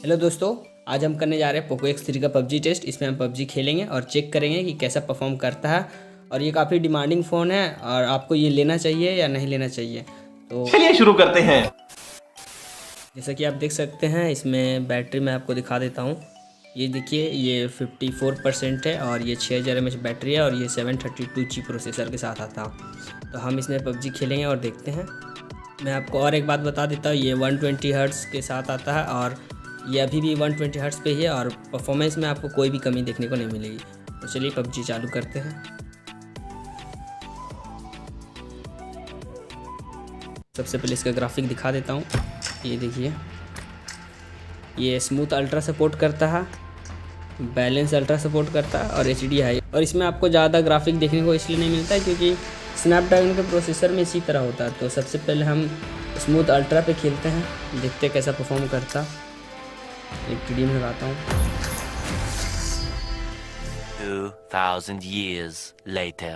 Hello दोस्तों, आज हम करने जा रहे हैं पोको X3 का पबजी टेस्ट। इसमें हम पबजी खेलेंगे और चेक करेंगे कि कैसा परफॉर्म करता है। और ये काफ़ी डिमांडिंग फ़ोन है और आपको ये लेना चाहिए या नहीं लेना चाहिए। तो चलिए शुरू करते हैं। जैसा कि आप देख सकते हैं, इसमें बैटरी मैं आपको दिखा देता हूँ। ये देखिए, ये 54% है और ये 6000 mAh बैटरी है और ये 732G प्रोसेसर के साथ आता है। तो हम इसमें पबजी खेलेंगे और देखते हैं। मैं आपको और एक बात बता देता हूँ, ये 120 हर्ट्ज़ के साथ आता है और ये अभी भी 120 हर्ट्ज़ पे ही है और परफॉर्मेंस में आपको कोई भी कमी देखने को नहीं मिलेगी। तो चलिए पबजी चालू करते हैं। सबसे पहले इसका ग्राफिक दिखा देता हूँ। ये देखिए, ये स्मूथ अल्ट्रा सपोर्ट करता है, बैलेंस अल्ट्रा सपोर्ट करता है और HD हाई। और इसमें आपको ज़्यादा ग्राफिक देखने को इसलिए नहीं मिलता है क्योंकि स्नैपड्रैगन के प्रोसेसर में इसी तरह होता है। तो सबसे पहले हम स्मूथ अल्ट्रा पे खेलते हैं, देखते हैं कैसा परफॉर्म करता। एक टीडी में लगाता हूँ। 2000 years later.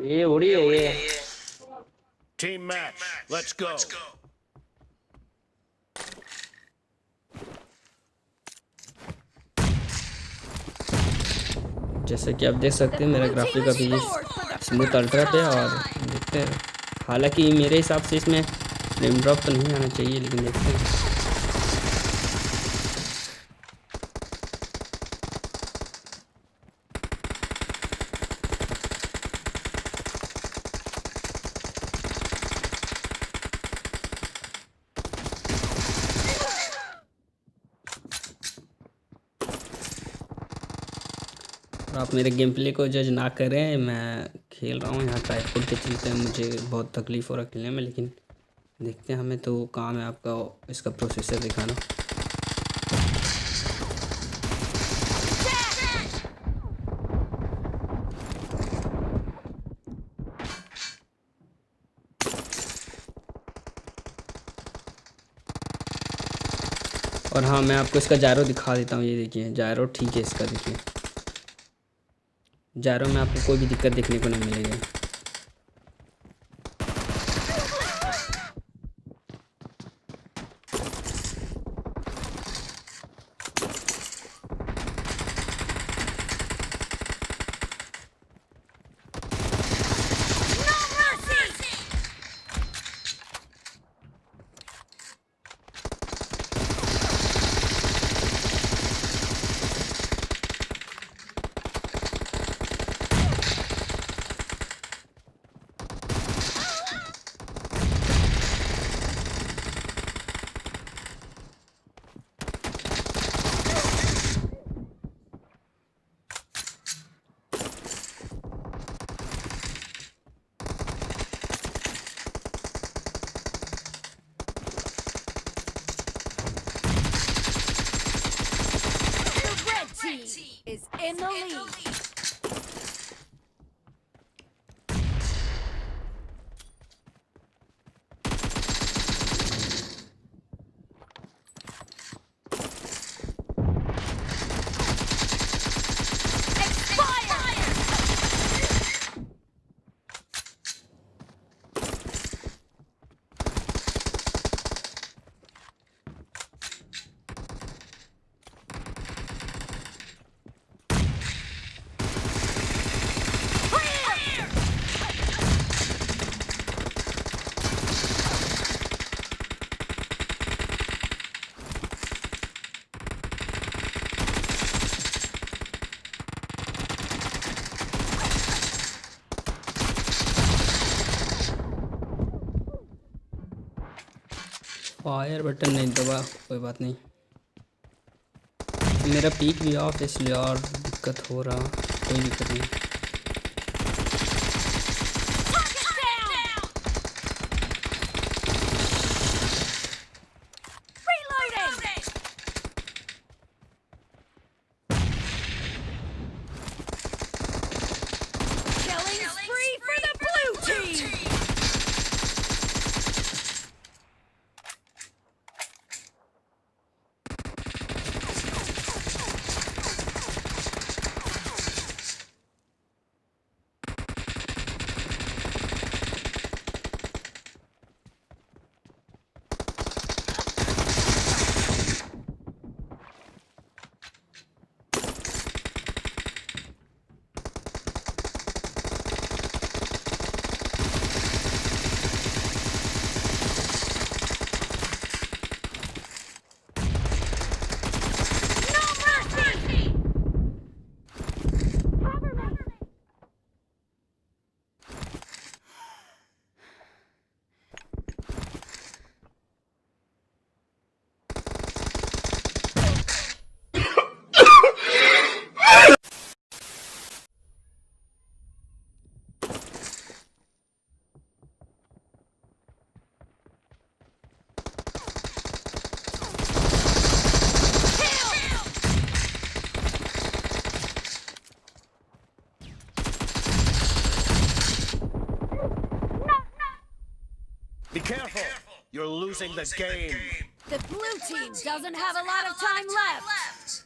ये उड़ी है ये। Team match, let's go. जैसे कि आप देख सकते हैं, मेरा ग्राफिक अभी स्मूथ अल्ट्रा पे और देखते हैं। हालांकि मेरे हिसाब से इसमें फ्रेम ड्रॉप तो नहीं आना चाहिए, लेकिन देखते हैं। और आप मेरे गेम प्ले को जज ना करें, मैं खेल रहा हूँ यहाँ ट्राइपॉड के चलते मुझे बहुत तकलीफ़ हो रहा है खेलने में। लेकिन देखते हैं, हमें तो काम है आपका इसका प्रोसेसर दिखाना। और हाँ, मैं आपको इसका जायरो दिखा देता हूँ। ये देखिए, जायरो ठीक है इसका। देखिए, जायरो में आपको कोई भी दिक्कत देखने को नहीं मिलेगी। Is in the lead. Fire button नहीं दबा, कोई बात नहीं। मेरा पीक भी ऑफ, इसलिए और दिक्कत हो रहा। कोई दिक्कत नहीं। You're losing the game. The blue team doesn't have a lot of time left.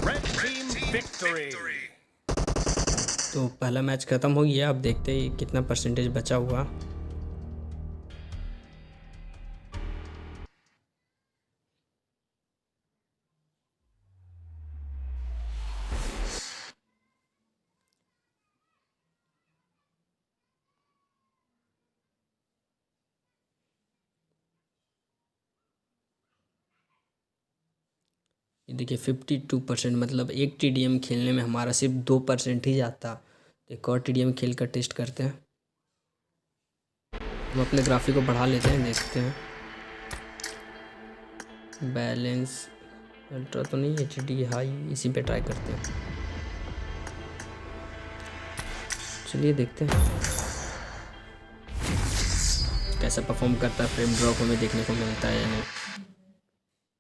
Red team victory. तो पहला मैच ख़त्म हो गया। अब देखते हैं कितना परसेंटेज बचा हुआ। ये देखिए 52%, मतलब एक TDM खेलने में हमारा सिर्फ 2% ही जाता। तो एक और TDM खेल कर टेस्ट करते हैं। हम अपने ग्राफिक को बढ़ा लेते हैं, देखते हैं। बैलेंस अल्ट्रा तो नहीं, HD हाई, इसी पे ट्राई करते हैं। चलिए देखते हैं कैसा परफॉर्म करता है। फ्रेम ड्रॉप हमें देखने को मिलता है या नहीं।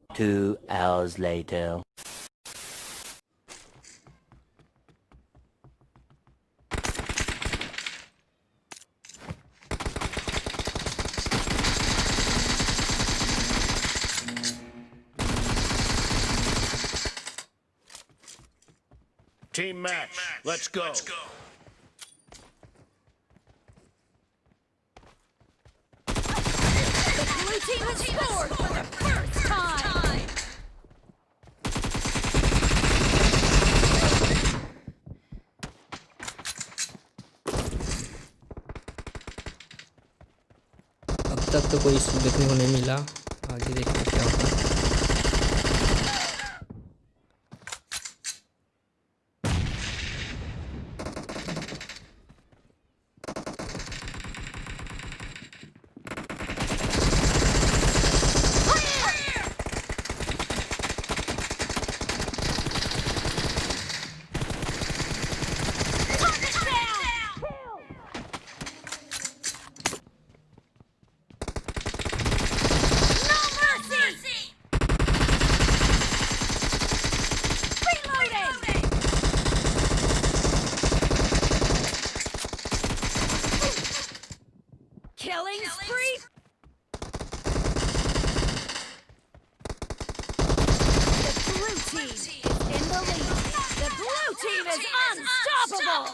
2 hours later. Team match. Let's go. The blue team has scored for the first time. अब तक तो कोई इशू देखने को नहीं मिला। आगे देखते हैं क्या होता है। Killing spree. The blue team is in the lead. The blue team is unstoppable.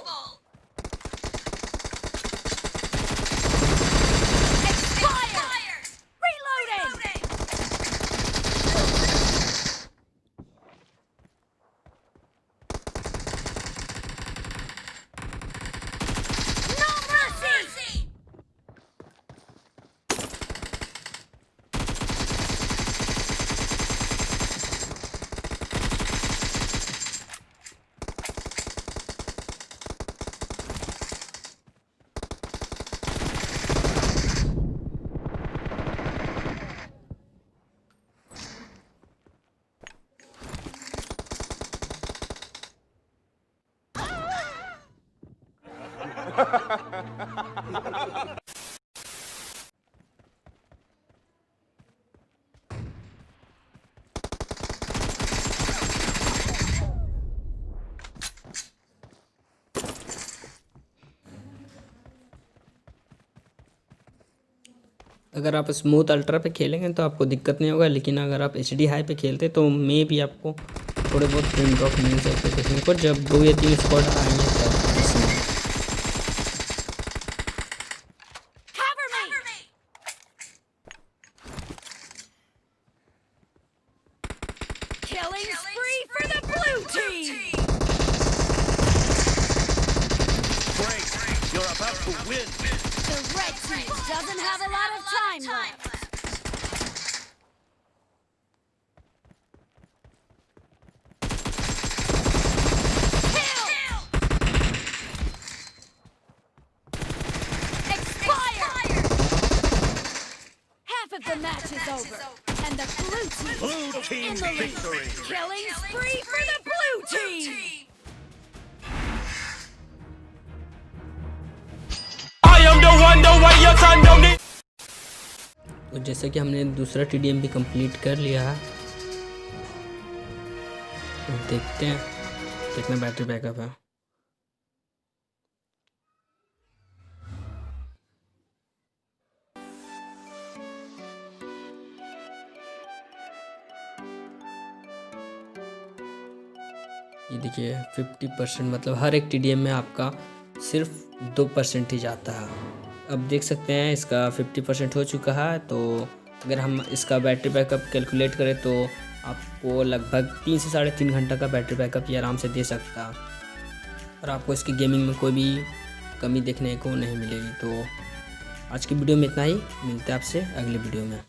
Expired. Reloading. No mercy. अगर आप स्मूथ अल्ट्रा पे खेलेंगे तो आपको दिक्कत नहीं होगा, लेकिन अगर आप HD हाई पे खेलते तो मे भी आपको थोड़े बहुत फ्रेम ड्रॉप मिल सकते देखने को, जब 2 या 3 स्क्वाड आएंगे तब। इसमें Cover me. Killing spree for the blue team. Great. You're about to win. The red team doesn't have a lot of time left. Kill! Expired! Half of the match is over, and the blue team Blue is team in the lead. victory. Killing spree for the blue team. I am the one, the तो जैसे कि हमने दूसरा TDM भी complete कर लिया है, तो देखते हैं कितना बैटरी बैकअप है। ये देखिए 50%, मतलब हर एक TDM में आपका सिर्फ 2% ही जाता है। अब देख सकते हैं इसका 50% हो चुका है। तो अगर हम इसका बैटरी बैकअप कैलकुलेट करें तो आपको लगभग 3 से 3.5 घंटा का बैटरी बैकअप ये आराम से दे सकता है, और आपको इसकी गेमिंग में कोई भी कमी देखने को नहीं मिलेगी। तो आज की वीडियो में इतना ही, मिलते हैं आपसे अगले वीडियो में।